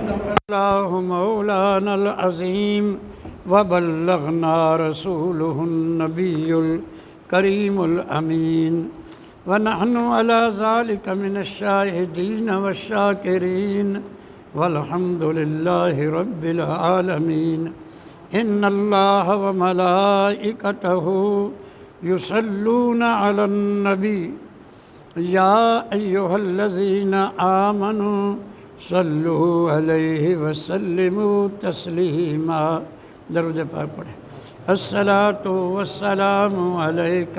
اللہ مولانا العظیم وبلغنا رسوله النبی الکریم الامین ونحن على ذلك من الشاہدین والشاکرین والحمد للہ رب العالمین ان اللہ وملائکتہ یصلون علی النبی یا ایہا الذین آمنوا صلوا علیہ وسلموا تسلیما۔ درود پاک پڑھیں۔ الصلاۃ والسلام علیک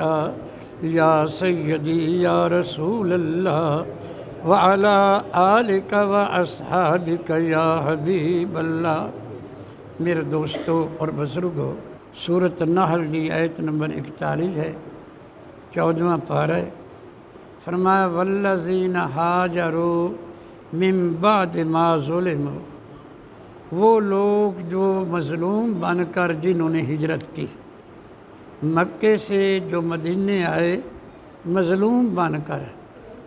یا سیدی یا رسول اللہ وعلی آلک واصحابک یا حبیب اللہ۔ میرے دوستو اور بزرگوں، سورۃ النحل دی آیت نمبر 41 ہے، 14واں پارہ ہے۔ فرمایا والذین ہاجروا من بعد ما ظلموا، وہ لوگ جو مظلوم بن کر جنہوں نے ہجرت کی، مکے سے جو مدینے آئے مظلوم بن کر،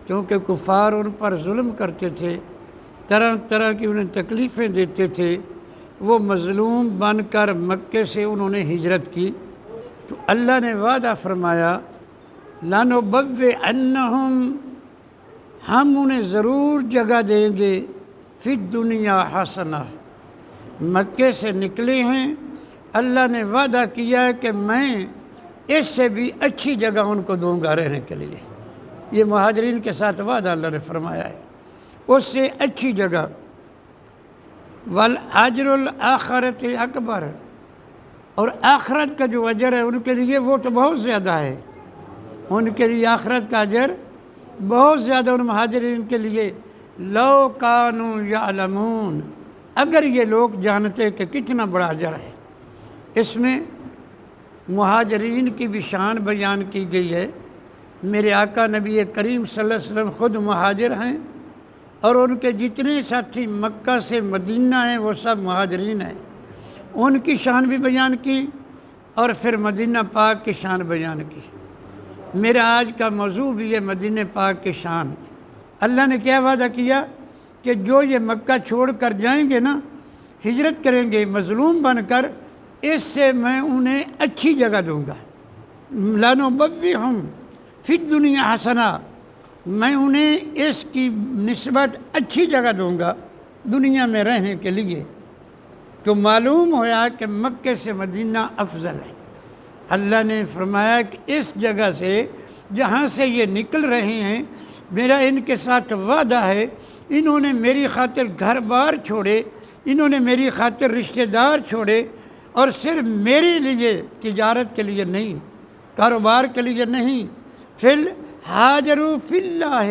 کیونکہ کفار ان پر ظلم کرتے تھے، طرح طرح کی انہیں تکلیفیں دیتے تھے، وہ مظلوم بن کر مکے سے انہوں نے ہجرت کی، تو اللہ نے وعدہ فرمایا لَنُبَوِّئَنَّهُمْ، ہم انہیں ضرور جگہ دیں گے، فی الدنیا حسنہ، مکے سے نکلے ہیں، اللہ نے وعدہ کیا ہے کہ میں اس سے بھی اچھی جگہ ان کو دوں گا رہنے کے لیے۔ یہ مہاجرین کے ساتھ وعدہ اللہ نے فرمایا ہے، اس سے اچھی جگہ۔ وَالْأَجْرُ الْآخِرَةِ اکبر، اور آخرت کا جو اجر ہے ان کے لیے وہ تو بہت زیادہ ہے، ان کے لیے آخرت کا اجر بہت زیادہ، ان مہاجرین کے لیے۔ لَوْ كَانُوا يَعْلَمُونَ، اگر یہ لوگ جانتے کہ کتنا بڑا اجر ہے۔ اس میں مہاجرین کی بھی شان بیان کی گئی ہے۔ میرے آقا نبی کریم صلی اللہ علیہ وسلم خود مہاجر ہیں، اور ان کے جتنے ساتھی مکہ سے مدینہ ہیں وہ سب مہاجرین ہیں، ان کی شان بھی بیان کی، اور پھر مدینہ پاک کی شان بیان کی۔ میرا آج کا موضوع بھی ہے مدینہ پاک کی شان۔ اللہ نے کیا وعدہ کیا کہ جو یہ مکہ چھوڑ کر جائیں گے نا، ہجرت کریں گے مظلوم بن کر، اس سے میں انہیں اچھی جگہ دوں گا۔ لَنُبَوِّئَنَّهُمْ فِي الدُّنْيَا حَسَنَةً، میں انہیں اس کی نسبت اچھی جگہ دوں گا دنیا میں رہنے کے لیے۔ تو معلوم ہوا کہ مکے سے مدینہ افضل ہے۔ اللہ نے فرمایا کہ اس جگہ سے جہاں سے یہ نکل رہے ہیں، میرا ان کے ساتھ وعدہ ہے، انہوں نے میری خاطر گھر بار چھوڑے، انہوں نے میری خاطر رشتہ دار چھوڑے، اور صرف میرے لیے، تجارت کے لیے نہیں، کاروبار کے لیے نہیں، ہاجروا فی اللہ،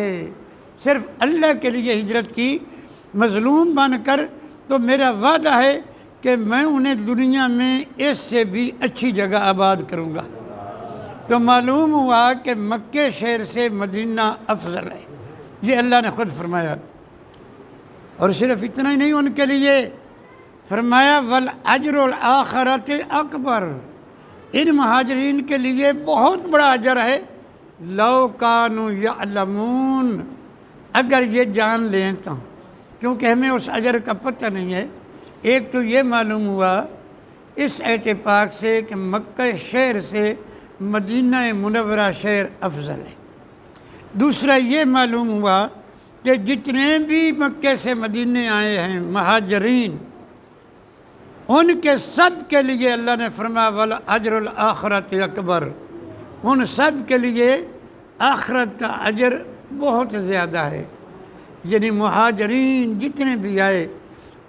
صرف اللہ کے لیے ہجرت کی مظلوم بن کر۔ تو میرا وعدہ ہے کہ میں انہیں دنیا میں اس سے بھی اچھی جگہ آباد کروں گا۔ تو معلوم ہوا کہ مکے شہر سے مدینہ افضل ہے، یہ اللہ نے خود فرمایا۔ اور صرف اتنا ہی نہیں، ان کے لیے فرمایا وَالْأَجْرُ الْآخِرَةِ اکبر، ان مہاجرین کے لیے بہت بڑا اجر ہے۔ لَوْ كَانُوا يَعْلَمُونَ، اگر یہ جان لیں تو، کیونکہ ہمیں اس اجر کا پتہ نہیں ہے۔ ایک تو یہ معلوم ہوا اس آیت پاک سے کہ مکہ شہر سے مدینہ منورہ شہر افضل ہے۔ دوسرا یہ معلوم ہوا کہ جتنے بھی مکے سے مدینے آئے ہیں مہاجرین، ان کے سب کے لیے اللہ نے فرمایا وَالْأَجْرُ الْآخِرَةِ اکبر، ان سب کے لیے آخرت کا اجر بہت زیادہ ہے۔ یعنی مہاجرین جتنے بھی آئے،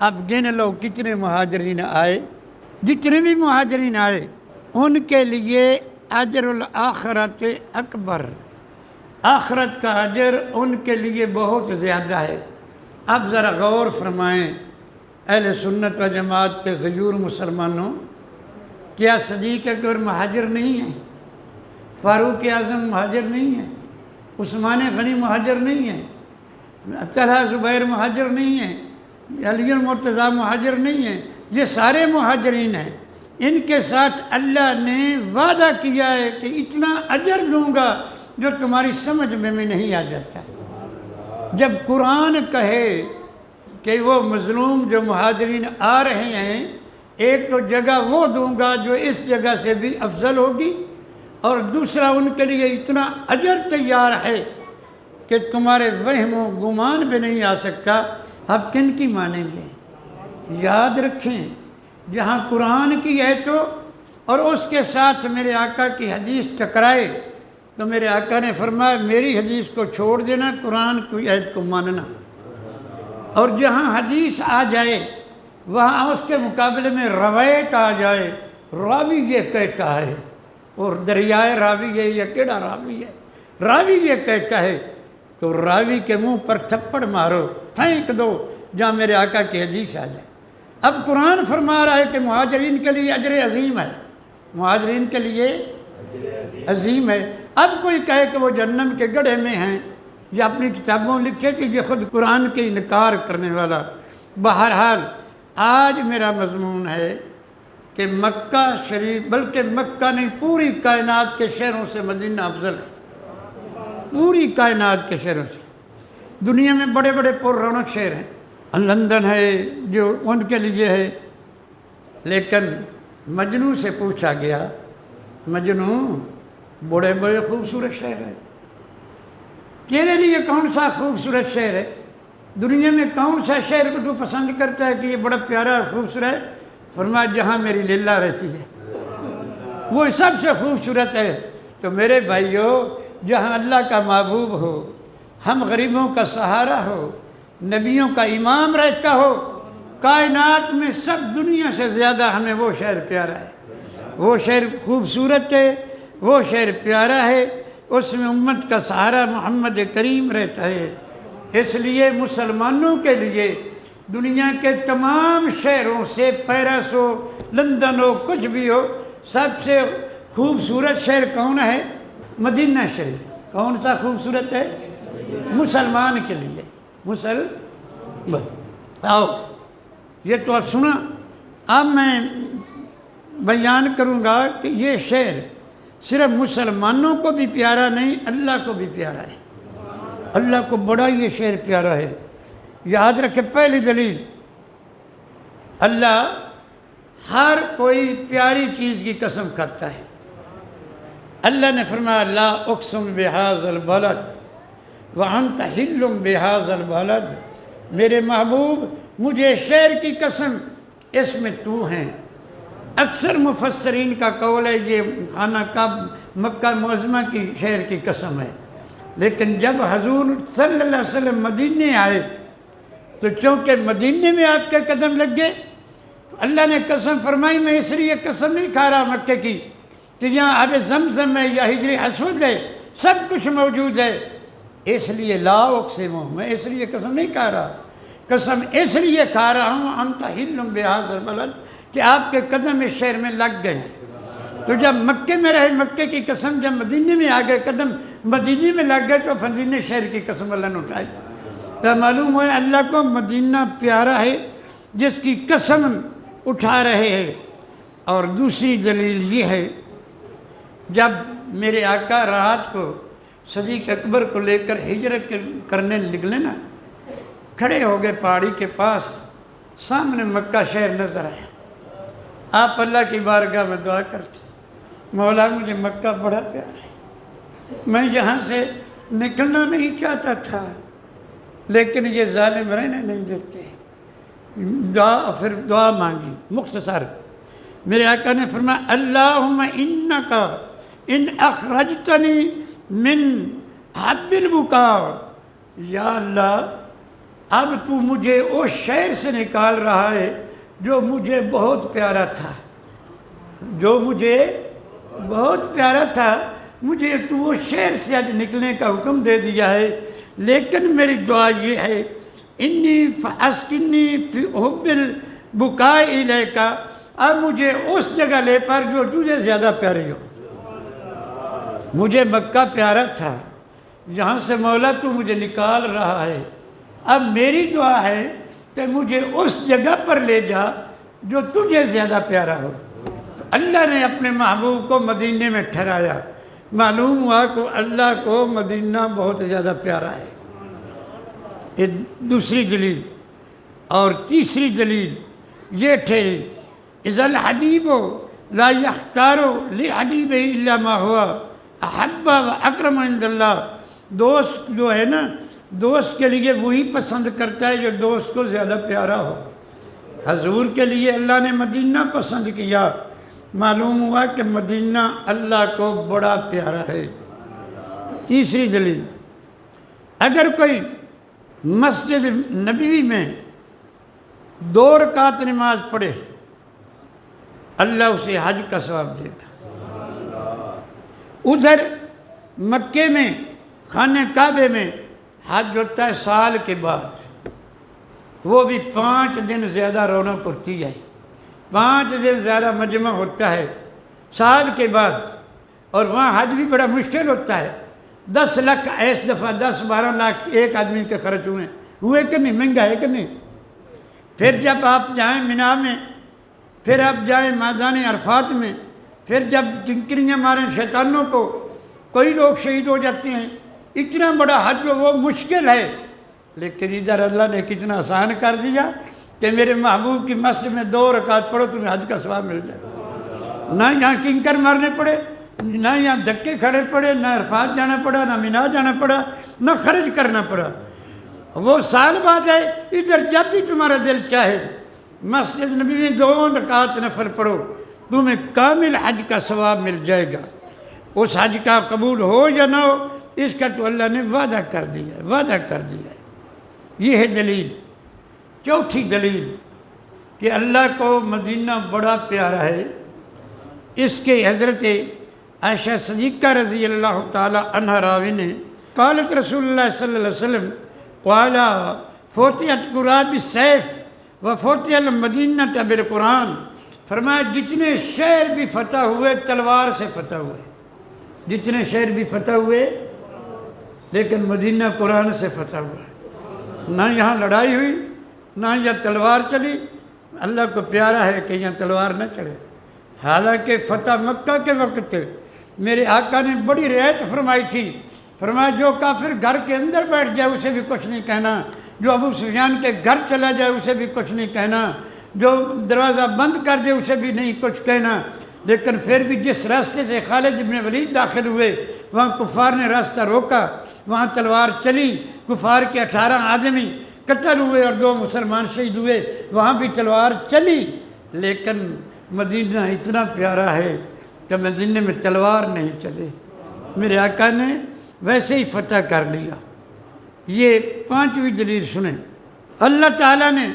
اب گن لو کتنے مہاجرین آئے، جتنے بھی مہاجرین آئے ان کے لیے اجر الآخرۃ اکبر، آخرت کا اجر ان کے لیے بہت زیادہ ہے۔ اب ذرا غور فرمائیں اہل سنت و جماعت کے غیور مسلمانوں، کیا صدیق اکبر مہاجر نہیں ہیں؟ فاروق اعظم مہاجر نہیں ہیں؟ عثمان غنی مہاجر نہیں ہیں؟ طلحہ زبیر مہاجر نہیں ہیں؟ علی المرتضیٰ مہاجر نہیں ہیں؟ یہ سارے مہاجرین ہیں۔ ان کے ساتھ اللہ نے وعدہ کیا ہے کہ اتنا اجر دوں گا جو تمہاری سمجھ میں نہیں آ جاتا۔ جب قرآن کہے کہ وہ مظلوم جو مہاجرین آ رہے ہیں ایک تو جگہ وہ دوں گا جو اس جگہ سے بھی افضل ہوگی، اور دوسرا ان کے لیے اتنا اجر تیار ہے کہ تمہارے وہم و گمان بھی نہیں آ سکتا۔ اب کن کی مانیں گے؟ یاد رکھیں، جہاں قرآن کی ہے تو اور اس کے ساتھ میرے آقا کی حدیث ٹکرائے تو میرے آقا نے فرمایا میری حدیث کو چھوڑ دینا، قرآن کی آیت کو ماننا۔ اور جہاں حدیث آ جائے وہاں اس کے مقابلے میں روایت آ جائے، راوی یہ کہتا ہے، اور دریائے راوی ہے یا کیڑا راوی ہے، راوی یہ کہتا ہے، تو راوی کے منہ پر تھپڑ مارو، پھینک دو جہاں میرے آقا کی حدیث آ جائے۔ اب قرآن فرما رہا ہے کہ مہاجرین کے لیے اجر عظیم ہے، مہاجرین کے لیے عظیم ہے۔ اب کوئی کہے کہ وہ جہنم کے گڑھے میں ہیں یا اپنی کتابوں لکھے تھی، یہ خود قرآن کے انکار کرنے والا۔ بہرحال آج میرا مضمون ہے کہ مکہ شریف، بلکہ مکہ نہیں پوری کائنات کے شہروں سے مدینہ افضل ہے، پوری کائنات کے شہروں سے۔ دنیا میں بڑے بڑے پر رونق شہر ہیں، لندن ہے جو ان کے لیے ہے، لیکن مجنوں سے پوچھا گیا، مجنوں بڑے بڑے خوبصورت شہر ہیں، تیرے لیے کون سا خوبصورت شہر ہے؟ دنیا میں کون سا شہر کو تو پسند کرتا ہے کہ یہ بڑا پیارا خوبصورت ہے؟ فرمایا جہاں میری لیلا رہتی ہے وہ سب سے خوبصورت ہے۔ تو میرے بھائیو، جہاں اللہ کا محبوب ہو، ہم غریبوں کا سہارا ہو، نبیوں کا امام رہتا ہو، کائنات میں سب دنیا سے زیادہ ہمیں وہ شہر پیارا ہے، وہ شہر خوبصورت ہے، وہ شہر پیارا ہے، اس میں امت کا سہارا محمد کریم رہتا ہے۔ اس لیے مسلمانوں کے لیے دنیا کے تمام شہروں سے، پیرس ہو، لندن ہو، کچھ بھی ہو، سب سے خوبصورت شہر کون ہے؟ مدینہ شریف۔ کون سا خوبصورت ہے؟ مسلمان کے لیے، آؤ یہ تو اب سنا، اب میں بیان کروں گا کہ یہ شعر صرف مسلمانوں کو بھی پیارا نہیں، اللہ کو بھی پیارا ہے، اللہ کو بڑا یہ شعر پیارا ہے۔ یاد رکھے، پہلی دلیل، اللہ ہر کوئی پیاری چیز کی قسم کرتا ہے۔ اللہ نے فرمایا لا اقسم بہذا البلد وانت حل بہذا البلد، میرے محبوب مجھے شہر کی قسم، اس میں تو ہیں۔ اکثر مفسرین کا قول ہے یہ خانہ کعبہ مکہ معظمہ کی شہر کی قسم ہے، لیکن جب حضور صلی اللہ علیہ وسلم مدینے آئے تو چونکہ مدینے میں آپ کے قدم لگ گئے تو اللہ نے قسم فرمائی، میں اس لیے قسم نہیں کھا رہا مکے کی کہ یہاں آب زمزم ہے یا حجر اسود ہے، سب کچھ موجود ہے، اس لیے لا اقسم، میں اس لیے قسم نہیں کھا رہا، قسم اس لیے کھا رہا ہوں انت حل بہذا البلد کہ آپ کے قدم اس شہر میں لگ گئے ہیں۔ تو جب مکے میں رہے مکے کی قسم، جب مدینے میں آ گئے قدم مدینے میں لگ گئے تو مدینے شہر کی قسم اللہ نے اٹھائی۔ تو معلوم ہوا اللہ کو مدینہ پیارا ہے جس کی قسم اٹھا رہے ہیں۔ اور دوسری دلیل یہ ہے، جب میرے آقا رات کو صدیق اکبر کو لے کر ہجرت کرنے نکلے نا، کھڑے ہو گئے پہاڑی کے پاس، سامنے مکہ شہر نظر آیا، آپ اللہ کی بارگاہ میں دعا کرتے، مولا مجھے مکہ بڑا پیارا ہے، میں یہاں سے نکلنا نہیں چاہتا تھا لیکن یہ ظالم رہنے نہیں دیتے، پھر دعا مانگی مختصر۔ میرے آقا نے فرمایا اللہم انکا ان اخرجتنی من حب البکا، یا اللہ اب تو مجھے اس شہر سے نکال رہا ہے جو مجھے بہت پیارا تھا، جو مجھے بہت پیارا تھا، مجھے تو وہ شہر سے آج نکلنے کا حکم دے دیا ہے، لیکن میری دعا یہ ہے انی فاسکنی فی حب البکاء الیک، اب مجھے اس جگہ لے پر جو تجھے زیادہ پیاری ہو۔ مجھے مکہ پیارا تھا، یہاں سے مولا تو مجھے نکال رہا ہے، اب میری دعا ہے کہ مجھے اس جگہ پر لے جا جو تجھے زیادہ پیارا ہو۔ تو اللہ نے اپنے محبوب کو مدینے میں ٹھہرایا، معلوم ہوا کہ اللہ کو مدینہ بہت زیادہ پیارا ہے۔ یہ دوسری دلیل۔ اور تیسری دلیل یہ ٹھہری اذا الحبیب لا یختار لحبیب الا ما ہوا احب و اکرم عند اللہ، دوست جو ہے نا دوست کے لیے وہی پسند کرتا ہے جو دوست کو زیادہ پیارا ہو۔ حضور کے لیے اللہ نے مدینہ پسند کیا، معلوم ہوا کہ مدینہ اللہ کو بڑا پیارا ہے۔ تیسری دلیل، اگر کوئی مسجد نبوی میں 2 رکعت نماز پڑھے اللہ اسے حج کا ثواب دے گا۔ ادھر مکے میں خانہ کعبے میں حج ہوتا ہے سال کے بعد، وہ بھی 5 دن زیادہ رونق ہوتی ہے، 5 دن زیادہ مجمع ہوتا ہے سال کے بعد، اور وہاں حج بھی بڑا مشکل ہوتا ہے۔ 10 لاکھ اس دفعہ 10-12 لاکھ ایک آدمی کے خرچ ہوئے کہ نہیں، مہنگا ہے کہ نہیں۔ پھر جب آپ جائیں مینا میں، پھر آپ جائیں میدان عرفات میں، پھر جب کنکریاں ماریں شیطانوں کو، کوئی لوگ شہید ہو جاتے ہیں، اتنا بڑا حج وہ مشکل ہے، لیکن ادھر اللہ نے کتنا آسان کر دیا کہ میرے محبوب کی مسجد میں 2 رکعت پڑھو تمہیں حج کا ثواب مل جائے۔ نہ یہاں کنکر مارنے پڑے، نہ یہاں دھکے کھڑے پڑے، نہ عرفات جانا پڑا، نہ مینا جانا پڑا، نہ خرچ کرنا پڑا۔ وہ سال بعد ہے، ادھر جب بھی تمہارا دل چاہے مسجد نبی میں 2 رکعت نفل پڑھو، تمہیں کامل حج کا ثواب مل جائے گا۔ اس حج کا قبول ہو یا نہ ہو اس کا تو اللہ نے وعدہ کر دیا ہے، وعدہ کر دیا ہے۔ یہ ہے دلیل۔ چوتھی دلیل کہ اللہ کو مدینہ بڑا پیارا ہے، اس کے حضرت عائشہ صدیقہ رضی اللہ تعالی عنہ راوی نے قالت رسول اللہ صلی اللہ علیہ وسلم قال فتحت قریہ بالسیف وفتح المدینہ بالقرآن، فرمایا جتنے شہر بھی فتح ہوئے تلوار سے فتح ہوئے، جتنے شہر بھی فتح ہوئے، لیکن مدینہ قرآن سے فتح ہوا ہے۔ نہ یہاں لڑائی ہوئی، نہ یہاں تلوار چلی۔ اللہ کو پیارا ہے کہ یہاں تلوار نہ چلے۔ حالانکہ فتح مکہ کے وقت میرے آقا نے بڑی رعایت فرمائی تھی، فرمایا جو کافر گھر کے اندر بیٹھ جائے اسے بھی کچھ نہیں کہنا، جو ابو سفیان کے گھر چلا جائے اسے بھی کچھ نہیں کہنا، جو دروازہ بند کر دے اسے بھی نہیں کچھ کہنا۔ لیکن پھر بھی جس راستے سے خالد ابن ولید داخل ہوئے وہاں کفار نے راستہ روکا، وہاں تلوار چلی، کفار کے 18 آدمی قتل ہوئے اور 2 مسلمان شہید ہوئے، وہاں بھی تلوار چلی۔ لیکن مدینہ اتنا پیارا ہے کہ مدینہ میں تلوار نہیں چلے، میرے آقا نے ویسے ہی فتح کر لیا۔ یہ 5ویں دلیل سنیں، اللہ تعالیٰ نے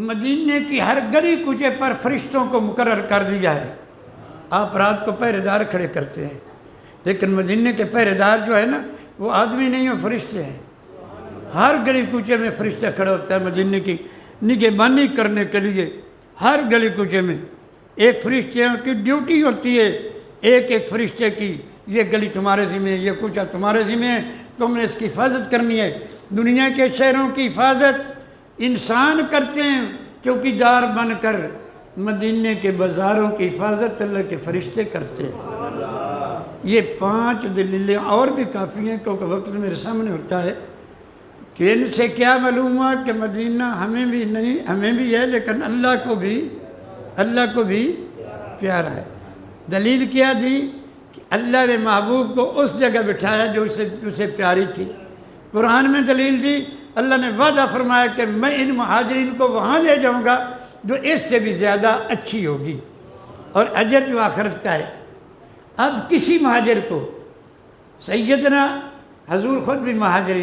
مدینہ کی ہر گلی کوچے پر فرشتوں کو مقرر کر دیا ہے۔ آپ رات کو پہرے دار کھڑے کرتے ہیں، لیکن مدینہ کے پہرے دار جو ہے نا وہ آدمی نہیں ہیں، فرشتے ہیں۔ ہر گلی کوچے میں فرشتہ کھڑا ہوتا ہے مدینہ کی نگہبانی کرنے کے لیے۔ ہر گلی کوچے میں ایک فرشتے کی ڈیوٹی ہوتی ہے، ایک فرشتے کی یہ گلی تمہارے ذمہ ہے، یہ کوچہ تمہارے ذمہ ہے، تم نے اس کی حفاظت کرنی ہے۔ دنیا کے شہروں کی حفاظت انسان کرتے ہیں چوکیدار بن کر، مدینہ کے بازاروں کی حفاظت اللہ کے فرشتے کرتے ہیں۔ یہ 5 دلیلیں اور بھی کافی ہیں کیونکہ وقت میرے سامنے ہوتا ہے کہ ان سے کیا معلوم ہوا کہ مدینہ ہمیں بھی نہیں، ہمیں بھی ہے لیکن اللہ کو بھی پیارا ہے۔ دلیل کیا دی کہ اللہ نے محبوب کو اس جگہ بٹھایا جو اسے پیاری تھی۔ قرآن میں دلیل دی، اللہ نے وعدہ فرمایا کہ میں ان مہاجرین کو وہاں لے جاؤں گا جو اس سے بھی زیادہ اچھی ہوگی، اور اجر جو آخرت کا ہے۔ اب کسی مہاجر کو، سیدنا حضور خود بھی مہاجر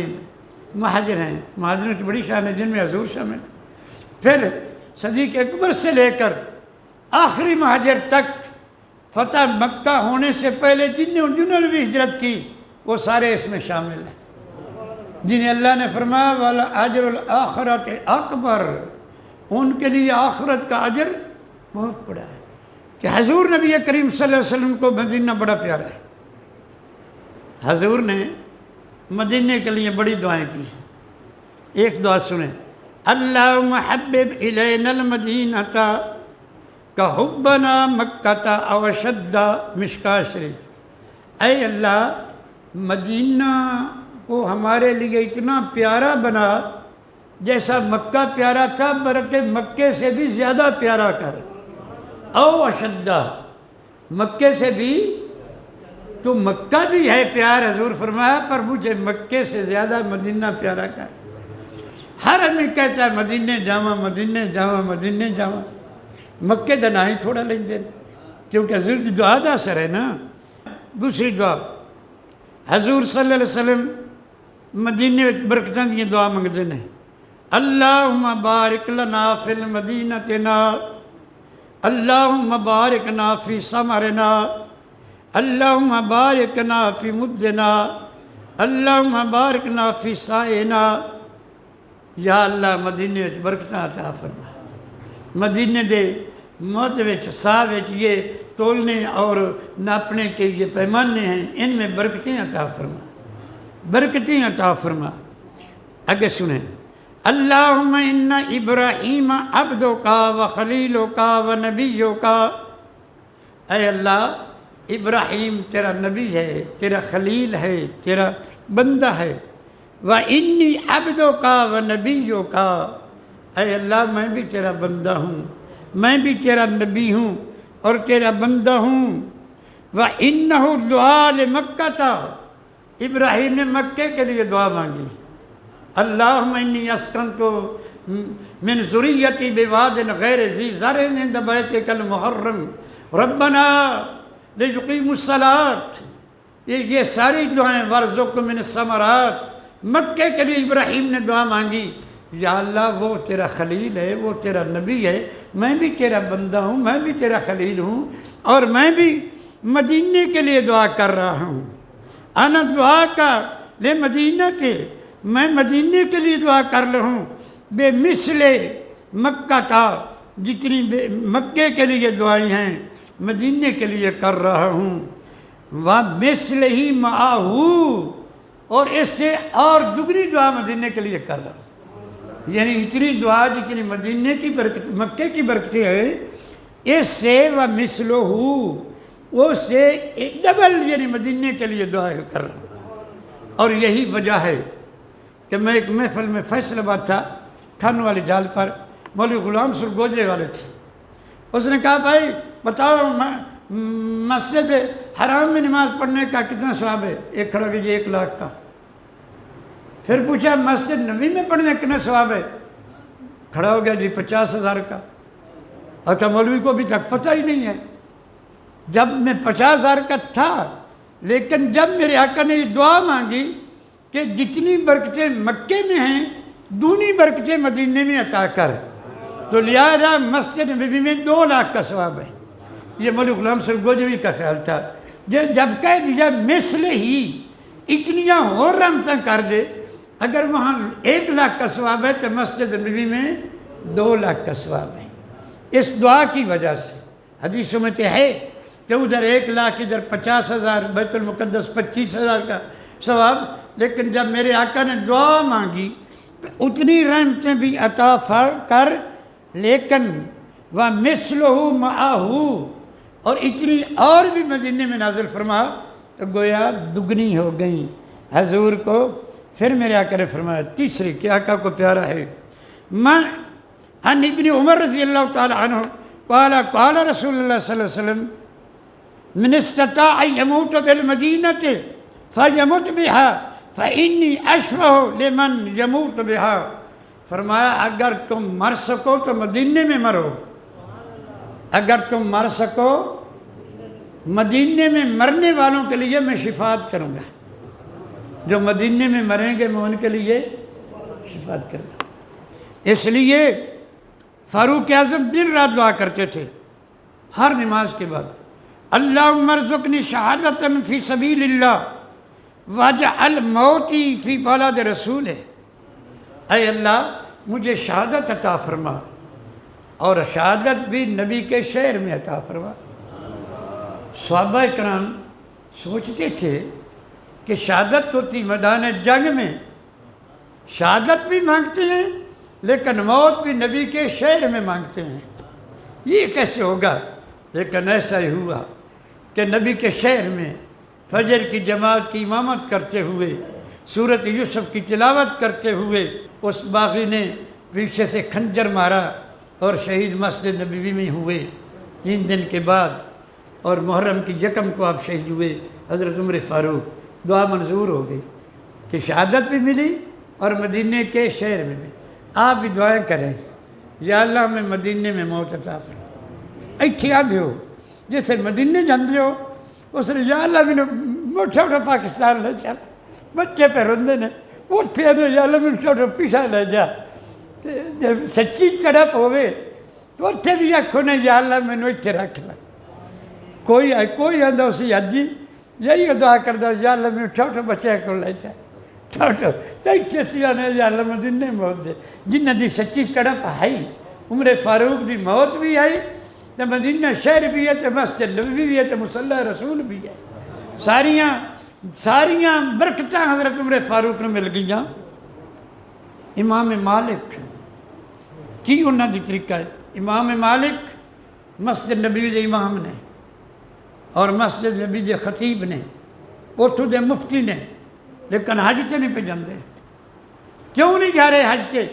ہیں، مہاجروں کی بڑی شان ہے جن میں حضور شامل ہیں، پھر صدیق اکبر سے لے کر آخری مہاجر تک فتح مکہ ہونے سے پہلے جنہوں نے بھی ہجرت کی وہ سارے اس میں شامل ہیں، جنہیں اللہ نے فرمایا والا اجر الآخرۃ اکبر، ان کے لیے آخرت کا اجر بہت بڑا ہے۔ کہ حضور نبی کریم صلی اللہ علیہ وسلم کو مدینہ بڑا پیارا ہے۔ حضور نے مدینہ کے لیے بڑی دعائیں کی۔ ایک دعا سنیں، اللہم حبب الینا المدینۃ کحبنا مکۃ او اشد، مشکاۃ شریف۔ اے اللہ، مدینہ کو ہمارے لیے اتنا پیارا بنا جیسا مکہ پیارا تھا بلکہ مکے سے بھی زیادہ پیارا کر، او اشدہ، مکے سے بھی، تو مکہ بھی ہے پیار، حضور فرمایا، پر مجھے مکے سے زیادہ مدینہ پیارا کر۔ ہر آدمی کہتا ہے مدینے جاواں، مدینے جاواں، مدینے جاواں، مکے دا نہ ہی تھوڑا لیں دے، کیونکہ حضور دی دعا دا اثر ہے نا۔ دوسری دعا، حضور صلی اللہ علیہ وسلم مدینے وچ برکتاں دی دعا منگدے نے، اللہم بارک لنا فی المدینتنا، اللہم بارکنا فی ثمرنا، اللہم بارکنا فی مدنا، اللہم بارکنا فی سائنا۔ یا اللہ مدینے وچ برکتاں عطا فرما، مدینے دے مد وچ سا وچ یہ تولنے اور ناپنے کے یہ پیمانے ہیں، ان میں برکتیں عطا فرما، برکتیں عطا فرما۔ آگے سنیں، اللہم ان ابراہیم عبدک و خلیلک و نبیک، اے اللہ ابراہیم تیرا نبی ہے، تیرا خلیل ہے، تیرا بندہ ہے، وَإِنِّي عَبْدُكَ وَنَبِيُّكَ، اے اللہ میں بھی تیرا بندہ ہوں، میں بھی تیرا نبی ہوں اور تیرا بندہ ہوں۔ وَإِنَّهُ دعا لِمَكَّةَ، ابراہیم نے مکے کے لیے دعا مانگی، اللہم انی اسکنت من ذریتی بواد غیر ذی زرع عند بیتک المحرم ربنا لیقیموا الصلاۃ، یہ ساری دعائیں، وارزق من الثمرات، مکے کے لیے ابراہیم نے دعا مانگی، یا اللہ وہ تیرا خلیل ہے، وہ تیرا نبی ہے، میں بھی تیرا بندہ ہوں، میں بھی تیرا خلیل ہوں، اور میں بھی مدینے کے لیے دعا کر رہا ہوں، انا دعا کا لے مدینہ تھے، میں مدینے کے لیے دعا کر رہا ہوں، بے مثل مکہ تھا، جتنی مکے کے لیے دعائیں ہیں مدینے کے لیے کر رہا ہوں، وَمِثْلِهِ مَعَهُ، اور اس سے اور دگنی دعا مدینے کے لیے کر رہا ہوں، یعنی اتنی دعا جتنی مدینے کی برکت، مکے کی برکتیں ہیں، اس سے وَمِثْلُهُ، وہ سے ڈبل یعنی مدینے کے لیے دعا کر رہا ہوں۔ اور یہی وجہ ہے کہ میں ایک محفل میں فیصل آباد تھا، کھان والی جال پر، مولوی غلام سر گوجرے والے تھے، اس نے کہا بھائی بتاؤ مسجد حرام میں نماز پڑھنے کا کتنا ثواب ہے؟ ایک کھڑا کہ جی 1 لاکھ کا۔ پھر پوچھا مسجد نبی میں پڑھنے کا کتنا ثواب ہے؟ کھڑا ہو گیا جی 50,000 کا۔ اور کہا مولوی کو ابھی تک پتہ ہی نہیں ہے۔ جب میں 50,000 کا تھا، لیکن جب میرے آقا نے یہ دعا مانگی کہ جتنی برکتیں مکے میں ہیں دونی برکتیں مدینے میں عطا کر، تو لہٰذا مسجد نبوی میں 2 لاکھ کا ثواب ہے۔ یہ مولوی غلام صاحب گوجری کا خیال تھا، جب کہہ دیا مثل ہی اتنیاں اور رحمتیں کر دے، اگر وہاں 1 لاکھ کا ثواب ہے تو مسجد نبوی میں 2 لاکھ کا ثواب ہے۔ اس دعا کی وجہ سے حدیثوں میں تو ہے کہ ادھر 1 لاکھ، ادھر 50,000، بیت المقدس 25,000 کا ثواب، لیکن جب میرے آقا نے دعا مانگی اتنی رحمتیں بھی عطا کر، لیکن وَمِثْلُهُ مَعَهُ، اور اتنی اور بھی مدینے میں نازل فرما، تو گویا دگنی ہو گئیں حضور کو۔ پھر میرے آقا نے فرمایا تیسری کہ آقا کو پیارا ہے، من عن ابن عمر رضی اللہ تعالی عنہ قال قال رسول اللہ صلی اللہ علیہ وسلم من استطاع يموت بالمدینة فیمت بها فإنی اشفع لمن يموت بها، فرمایا اگر تم مر سکو تو مدینے میں مرو، اگر تم مر سکو مدینے میں مرنے والوں کے لیے میں شفاعت کروں گا، جو مدینے میں مریں گے میں ان کے لیے شفاعت کروں گا۔ اس لیے فاروق اعظم دن رات دعا کرتے تھے ہر نماز کے بعد، اللہم ارزقنی شہادتا فی سبیل اللہ واجعل موتی فی بلد رسول، اے اللہ مجھے شہادت عطا فرما، اور شہادت بھی نبی کے شہر میں عطا فرما۔ صحابہ کرام سوچتے تھے کہ شہادت ہوتی میدان جنگ میں، شہادت بھی مانگتے ہیں لیکن موت بھی نبی کے شہر میں مانگتے ہیں، یہ کیسے ہوگا؟ لیکن ایسا ہی ہوا کہ نبی کے شہر میں فجر کی جماعت کی امامت کرتے ہوئے سورت یوسف کی تلاوت کرتے ہوئے اس باغی نے پیچھے سے خنجر مارا اور شہید مسجد نبوی میں ہوئے 3 دن کے بعد، اور محرم کی 1 کو آپ شہید ہوئے حضرت عمر فاروق۔ دعا منظور ہو گئی کہ شہادت بھی ملی اور مدینے کے شہر میں بھی۔ آپ بھی دعائیں کریں، یا اللہ میں مدینے میں موت عطا فرما۔ ایتھے آدھے ہو جیسے مدینے جاندے ہو، اس نے یا اللہ میں موٹا موٹا پاکستان لے چل، بچے پہ روندے نے اٹھے آدھے یا اللہ میں چھوٹا پیچھا لے جا۔ جب سچی تڑپ ہوئے تو اتھے بھی آکھو نے یا اللہ میں نو اتھے رکھ لا۔ کوئی آدھا اسی حجی یہی دعا کردہ یا اللہ میں چھوٹا بچے کو لے جا چھوٹا، تو اتھے سیا نے یا اللہ مدینے موت دے۔ جنہ دی سچی تڑپ آئی، عمر فاروق دی موت بھی آئی، تو مدینہ شہر بھی ہے، تو مسجد نبوی بھی ہے، تو مصلی رسول بھی ہے۔ ساریاں برکتاں حضرت عمر فاروق نے مل گئیاں۔ امام مالک کی انہاں دی طریقہ ہے، امام مالک مسجد نبوی دے امام نے اور مسجد نبوی دے خطیب نے، اتھو دے مفتی نے، لیکن حج تے نہیں پہ جاندے۔ کیوں نہیں جا رہے حج تے؟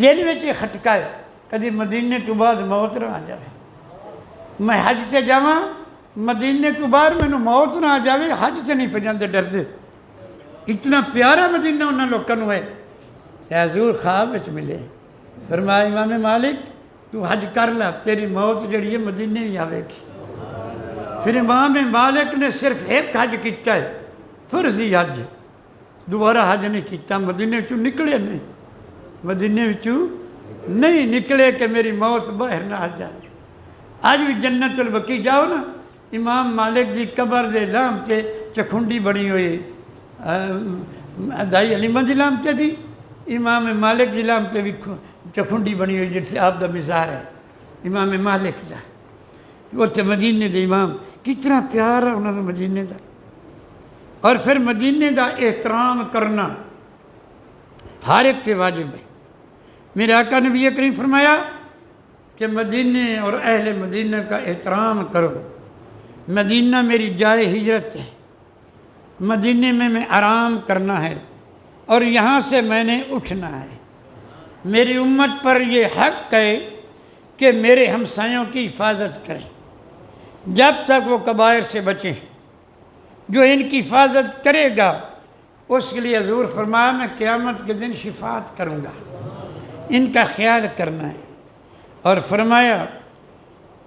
دل وچ یہ خٹکا ہے کدی مدینے تو بعد موت نہ آ جائے۔ میں حج تے جاواں مدینے تو بعد میں موت نہ آ جائے، حج تے نہیں پہ جاندے ڈردے۔ اتنا پیارا مدینہ انہاں لوگوں کو ہے۔ حضور خواب وچ ملے، فرمایا امام مالک تو حج کر لا، تیری موت جڑی ہے مدینے ہی آوے گی۔ پھر امام مالک نے صرف ایک حج کیتا ہے، فرضی حج، دوبارہ حج نہیں کیتا۔ مدینے وچوں نکلے نہیں، مدینے وچوں نہیں نکلے کہ میری موت باہر نہ آ جائے۔ آج بھی جنت البقیع جاؤ نا، امام مالک دی قبر دے لام تے چکھنڈی بنی ہوئی، دائی علیمہ دی لام تے بھی، امام مالک دی لام تے بھی چکھنڈی بنی ہوئی، جس سے آپ دا مزار ہے امام مالک دا۔ وہ تے مدینے دے امام، کتنا پیارا انہوں نے مدینے دا۔ اور پھر مدینے دا احترام کرنا ہر ایک تے واجب ہے۔ میرے آقا نبی کریم فرمایا کہ مدینے اور اہل مدینہ کا احترام کرو۔ مدینہ میری جائے ہجرت ہے، مدینے میں آرام کرنا ہے اور یہاں سے میں نے اٹھنا ہے۔ میری امت پر یہ حق ہے کہ میرے ہمسایوں کی حفاظت کریں جب تک وہ کبائر سے بچیں۔ جو ان کی حفاظت کرے گا اس کے لیے حضور فرمایا میں قیامت کے دن شفاعت کروں گا، ان کا خیال کرنا ہے۔ اور فرمایا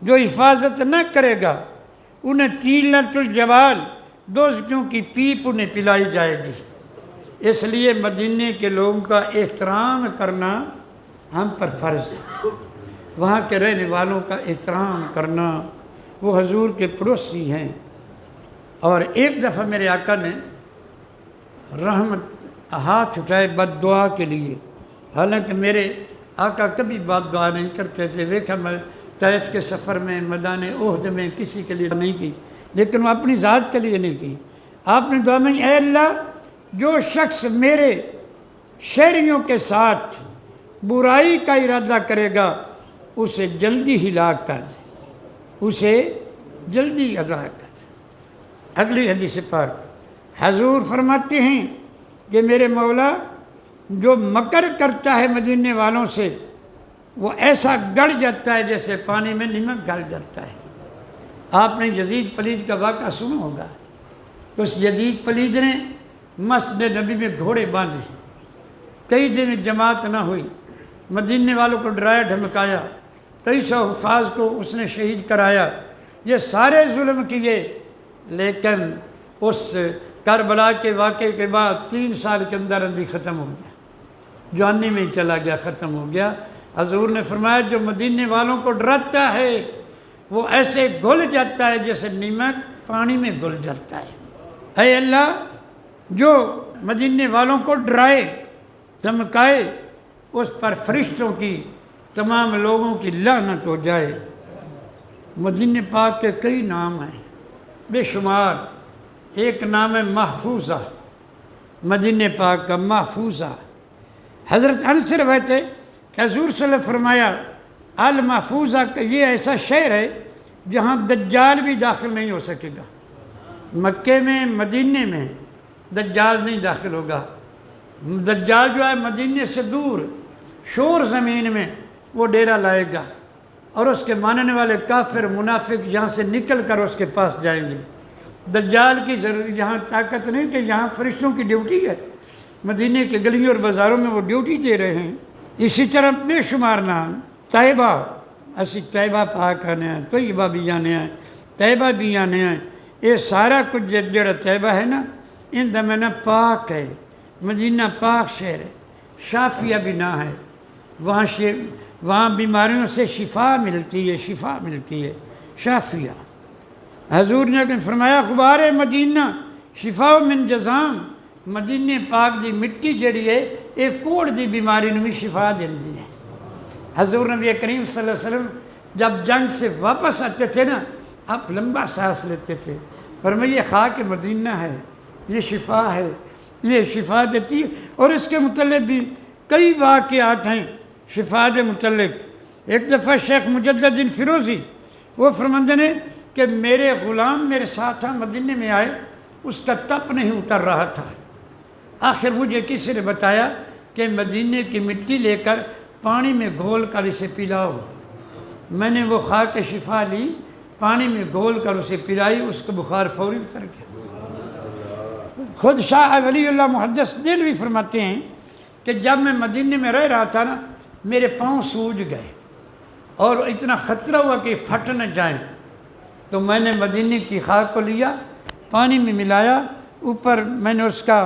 جو حفاظت نہ کرے گا انہیں طیلۃ الجوال دوزخیوں کی پیپ انہیں پلائی جائے گی۔ اس لیے مدینے کے لوگوں کا احترام کرنا ہم پر فرض ہے، وہاں کے رہنے والوں کا احترام کرنا، وہ حضور کے پڑوسی ہیں۔ اور ایک دفعہ میرے آقا نے رحمت ہاتھ اٹھائے بد دعا کے لیے، حالانکہ میرے آقا کبھی بد دعا نہیں کرتے تھے۔ دیکھا میں طائف کے سفر میں، میدان احد میں کسی کے لیے نہیں کی، لیکن وہ اپنی ذات کے لیے نہیں کی۔ آپ نے دعا میں اے اللہ جو شخص میرے شہریوں کے ساتھ برائی کا ارادہ کرے گا اسے جلدی ہلاک کر دے، اسے جلدی ہلاک کر دے۔ اگلی حدیث پاک حضور فرماتے ہیں کہ میرے مولا جو مکر کرتا ہے مدینے والوں سے وہ ایسا گڑ جاتا ہے جیسے پانی میں نمک گل جاتا ہے۔ آپ نے یزید پلید کا واقعہ سنا ہوگا، اس یزید پلید نے مسجد نبی میں گھوڑے باندھے، کئی دن جماعت نہ ہوئی، مدینے والوں کو ڈرایا دھمکایا، کئی سو حفاظ کو اس نے شہید کرایا، یہ سارے ظلم کیے، لیکن اس کربلا کے واقعے کے بعد 3 سال کے اندر اندھی ختم ہو گیا، جوانی میں چلا گیا، ختم ہو گیا۔ حضور نے فرمایا جو مدینے والوں کو ڈراتا ہے وہ ایسے گھل جاتا ہے جیسے نمک پانی میں گھل جاتا ہے۔ اے اللہ جو مدینے والوں کو ڈرائے دھمکائے اس پر فرشتوں کی تمام لوگوں کی لعنت ہو جائے۔ مدینے پاک کے کئی نام ہیں بے شمار، ایک نام ہے محفوظہ، مدینے پاک کا محفوظہ۔ حضرت انس سے روایت ہے کہ حضور صلی اللہ علیہ وسلم فرمایا المحفوظہ یہ ایسا شہر ہے جہاں دجال بھی داخل نہیں ہو سکے گا۔ مکے میں، مدینے میں دجال نہیں داخل ہوگا۔ دجال جو ہے مدینے سے دور شور زمین میں وہ ڈیرا لائے گا، اور اس کے ماننے والے کافر منافق یہاں سے نکل کر اس کے پاس جائیں گے۔ دجال کی یہاں طاقت نہیں کہ یہاں فرشتوں کی ڈیوٹی ہے، مدینے کے گلیوں اور بازاروں میں وہ ڈیوٹی دے رہے ہیں۔ اسی طرح بے شمار نام، طیبہ، اسی طیبہ پاک آنے ہیں، طیبہ بھی آنے ہیں، طیبہ بھی آنے ہیں، یہ سارا کچھ جڑا طیبہ ہے نا، ان میں نا پاک ہے، مدینہ پاک شہر ہے، شافیہ بنا ہے، وہاں بیماریوں سے شفا ملتی ہے، شفا ملتی ہے، شافیہ۔ حضور نے فرمایا غبار مدینہ شفا من جزام، مدینہ پاک دی مٹی جڑی ہے ایک کوڑ دی بیماری میں شفا دیندی ہے۔ حضور نبی کریم صلی اللہ علیہ وسلم جب جنگ سے واپس آتے تھے نا، آپ لمبا سانس لیتے تھے، فرمایا یہ خاک مدینہ ہے، یہ شفا ہے، یہ شفا دیتی ہے۔ اور اس کے متعلق بھی کئی واقعات ہیں شفا کے متعلق۔ ایک دفعہ شیخ مجدد فیروزی وہ فرماندے نے کہ میرے غلام میرے ساتھ مدینے میں آئے، اس کا تپ نہیں اتر رہا تھا، آخر مجھے کسی نے بتایا کہ مدینے کی مٹی لے کر پانی میں گھول کر اسے پلاؤ۔ میں نے وہ خاک شفا لی، پانی میں گھول کر اسے پلائی، اس کو بخار فوری اتر گیا۔ خود شاہ ولی اللہ محدث دہلوی فرماتے ہیں کہ جب میں مدینے میں رہ رہا تھا نا، میرے پاؤں سوج گئے اور اتنا خطرہ ہوا کہ پھٹ نہ جائیں، تو میں نے مدینے کی خاک کو لیا، پانی میں ملایا، اوپر میں نے اس کا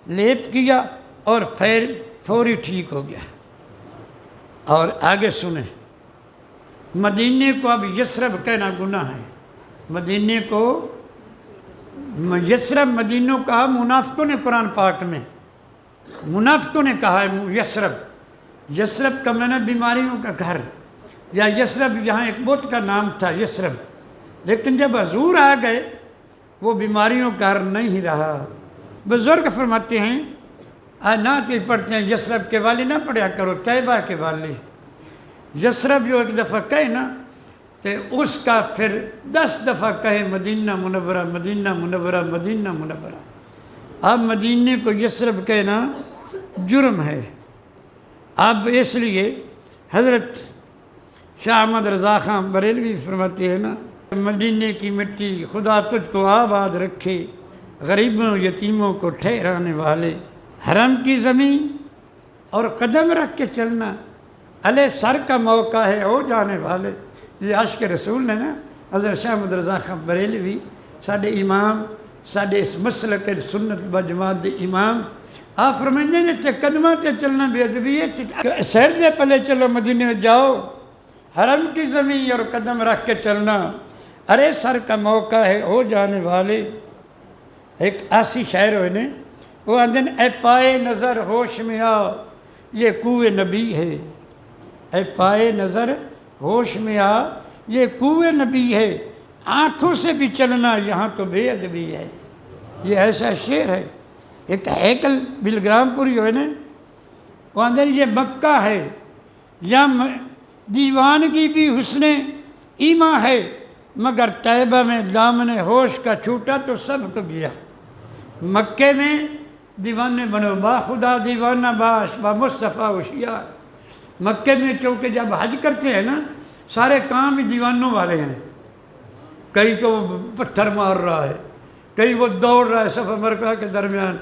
لیپ کیا اور پھر فوری ٹھیک ہو گیا۔ اور آگے سنیں، مدینے کو اب یثرب کہنا گناہ ہے۔ مدینے کو یثرب، مدینوں کہا منافقوں نے قرآن پاک میں، منافقوں نے کہا ہے یثرب۔ یثرب کا معنی بیماریوں کا گھر، یا یثرب یہاں ایک بت کا نام تھا یثرب، لیکن جب حضور آ گئے وہ بیماریوں کا گھر نہیں رہا۔ بزرگ فرماتے ہیں، نعت بھی پڑھتے ہیں، یثرب کے والے نہ پڑھیا کرو، طیبہ کے والے۔ یثرب جو ایک دفعہ کہے نا تو اس کا پھر 10 دفعہ کہے مدینہ منورہ، مدینہ منورہ، مدینہ منورہ۔ اب مدینے کو یثرب کہنا جرم ہے۔ اب اس لیے حضرت شاہ احمد رضا خان بریلوی فرماتے ہیں نا، مدینے کی مٹی خدا تجھ کو آباد رکھے، غریبوں یتیموں کو ٹھہرانے والے، حرم کی زمین اور قدم رکھ کے چلنا، علیہ سر کا موقع ہے ہو جانے والے۔ یہ عاشق رسول نے نا حضرت شاہ احمد رضا خان بریلوی ساڈے امام، ساڈے اس مسلک سنت و جماعت دے امام، آپ فرمائندے نے تے قدمہ تے چلنا بے ادبی ہے، سیر دے پلے چلو مدینے میں جاؤ، حرم کی زمین اور قدم رکھ کے چلنا، ارے سر کا موقع ہے ہو جانے والے۔ ایک ایسی شاعر ہوئے نے، وہ اندن اے پائے نظر ہوش میں آ، یہ کوہ نبی ہے، اے پائے نظر ہوش میں آ، یہ کوہ نبی ہے، آنکھوں سے بھی چلنا یہاں تو بے ادبی ہے۔ یہ ایسا شعر ہے۔ ایک ہیکل بلگرام پوری ہوئے نے، وہ اندر یہ مکہ ہے، یا دیوانگی بھی حسن ایماں ہے، مگر طیبہ میں دامن ہوش کا چھوٹا تو سب کو گیا۔ مکے میں دیوانے بنو، با خدا دیوانہ باش، با مصطفیٰ ہوشیار۔ مکے میں چونکہ جب حج کرتے ہیں نا، سارے کام ہی دیوانوں والے ہیں، کہیں تو وہ پتھر مار رہا ہے، کہیں وہ دوڑ رہا ہے صفا مرکہ کے درمیان،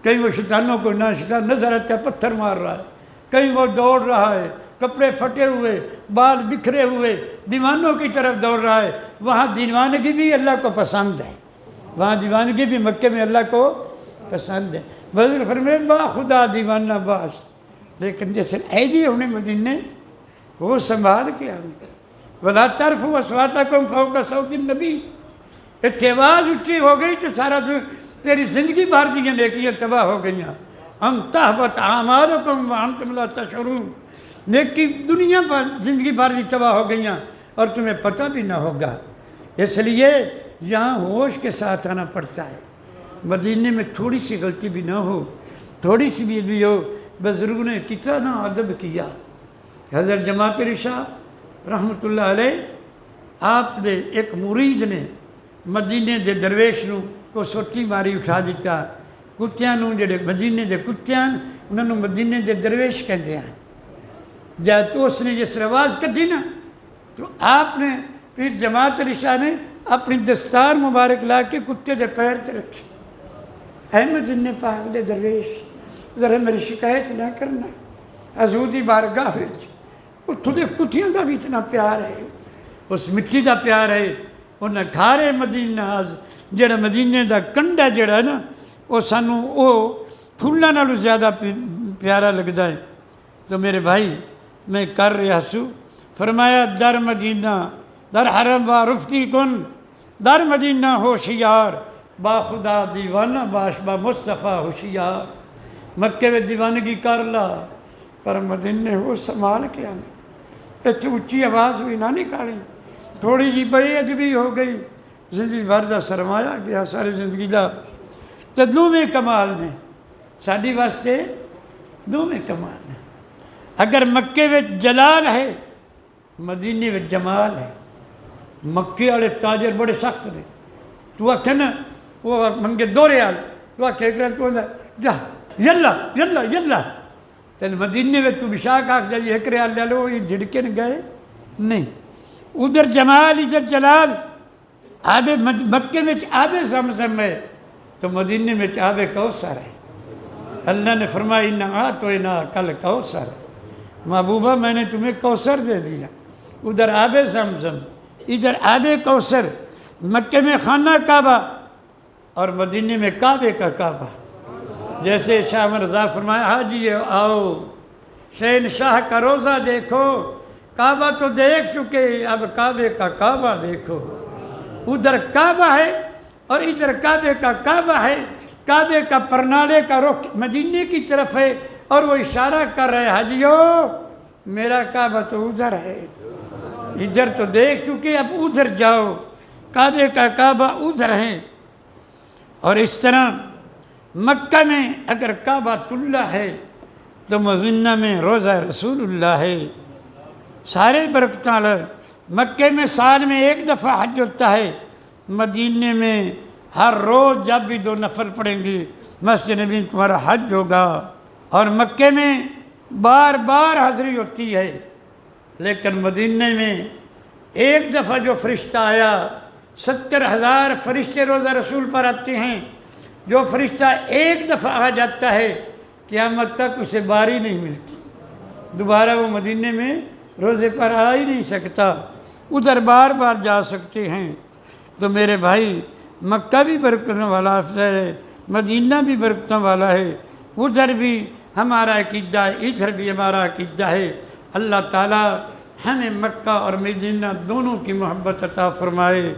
کہیں وہ شیطانوں کو نہ شیطان نظر آتا ہے پتھر مار رہا ہے، کہیں وہ دوڑ رہا ہے کپڑے پھٹے ہوئے، بال بکھرے ہوئے، دیوانوں کی طرف دوڑ رہا ہے۔ وہاں دیوانگی بھی اللہ کو پسند ہے، وہاں دیوانگی بھی مکے میں اللہ کو پسند ہے۔ بزرگ فرمائے با خدا دیوانہ باش، لیکن جیسے ایدی ہم نے مدینے وہ سنبھال کے ہم وَلَا تَرْفُوا أَصْوَاتَكُمْ فَوْقَ صَوْتِ النَّبِيِّ، اتنے آواز اونچی ہو گئی تو سارا تیری زندگی بھر دیاں نیکیاں تباہ ہو گئیاں۔ ہم تحبط اعمالکم وانتم لا تشعرون، نیکی دنیا پر زندگی بھر دی تباہ ہو گئیاں اور تمہیں پتہ بھی نہ ہوگا۔ اس لیے یہاں ہوش کے ساتھ آنا پڑتا ہے۔ مدینے میں تھوڑی سی غلطی بھی نہ ہو، تھوڑی سی بھی ہو، بزرگوں نے کتنا ادب کیا۔ حضرت جماعت رشاد رحمت اللہ علیہ، آپ دے ایک مرید نے مدینے دے درویش نو کو سوٹی ماری اٹھا دیتا، کتیاں نوں جڑے مدینے دے کتیاں انہوں نے مدینے دے درویش کہتے ہیں. جب تو اس نے جس رواز کٹی نا تو آپ نے پھر جماعت علی شاہ نے اپنی دستار مبارک لا کے کتے دے پیر تے رکھی. اے مدینے پاک دے درویش ذرا میری شکایت نہ کرنا حضور دی بارگاہ وچ اتھوں دے کتیاں دا بھی اتنا پیار ہے اس مٹی دا پیار ہے. انہیں کھارے مدینہ جڑا مدینے دا کنڈا جڑا ہے نا وہ سانوں وہ پھولاں نالوں زیادہ پیارا لگتا ہے. تو میرے بھائی میں کر رہا سو فرمایا در مدینہ در حرم و رفتی کن در مدینہ ہوشیار با خدا دیوانہ باش با مصطفیٰ ہوشیار. مکے میں دیوانگی کر لا پر مدینے ہو سنبھال کے آنے اتنی اچھی آواز بھی نہ نکالی تھوڑی جی بے ادبی ہو گئی زندگی بھر دا سرمایا گیا ساری زندگی دا. تو دوویں کمال نے ساڈی واسطے دوویں کمال نے. اگر مکے میں جلال ہے مدینے میں جمال ہے. مکے والے تاجر بڑے سخت نے تو آکھے نا وہ منگے 2 ریال تو آکھے تو جا یلا یلا یلا تیل مدینے میں تو بشاک آکھ جائے 1 ریال لے لو یہ جھڑکے نہ گئے نہیں. ادھر جمال ادھر جلال. آب مکے میں آب زمزم ہے تو مدینے میں آب کوثر ہے. اللہ نے فرمایا انہا تو انہا کل کوثر ہے. محبوبہ میں نے تمہیں کوثر دے دیا. ادھر آب زمزم ادھر آب کوثر. مکے میں خانہ کعبہ اور مدینے میں کعبے کا کعبہ. جیسے شاہ مرزا فرمایا حاجی آؤ شہنشاہ کا روزہ دیکھو کعبہ تو دیکھ چکے اب کعبے کا کعبہ دیکھو. ادھر کعبہ ہے اور ادھر کعبے کا کعبہ ہے. کعبے کا پرنالے کا رخ مدینے کی طرف ہے اور وہ اشارہ کر رہے حاجیو میرا کعبہ تو ادھر ہے. ادھر تو دیکھ چکے اب ادھر جاؤ. کعبے کا کعبہ ادھر ہے. اور اس طرح مکہ میں اگر کعبہ اللہ ہے تو مدینہ میں روضہ رسول اللہ ہے. سارے برکتاں مکے میں سال میں 1 دفعہ حج ہوتا ہے. مدینے میں ہر روز جب بھی 2 نفل پڑھیں گے مسجد نبی تمہارا حج ہوگا. اور مکے میں بار بار حاضری ہوتی ہے لیکن مدینے میں 1 دفعہ جو فرشتہ آیا 70,000 فرشتے روزہ رسول پر آتے ہیں. جو فرشتہ 1 دفعہ آ جاتا ہے قیامت تک اسے باری نہیں ملتی. دوبارہ وہ مدینے میں روزے پر آ ہی نہیں سکتا. ادھر بار بار جا سکتے ہیں. تو میرے بھائی مکہ بھی برکتوں والا ہے مدینہ بھی برکتوں والا ہے. ادھر بھی ہمارا عقیدہ ہے ادھر بھی ہمارا عقیدہ ہے. اللہ تعالیٰ ہمیں مکہ اور مدینہ دونوں کی محبت عطا فرمائے.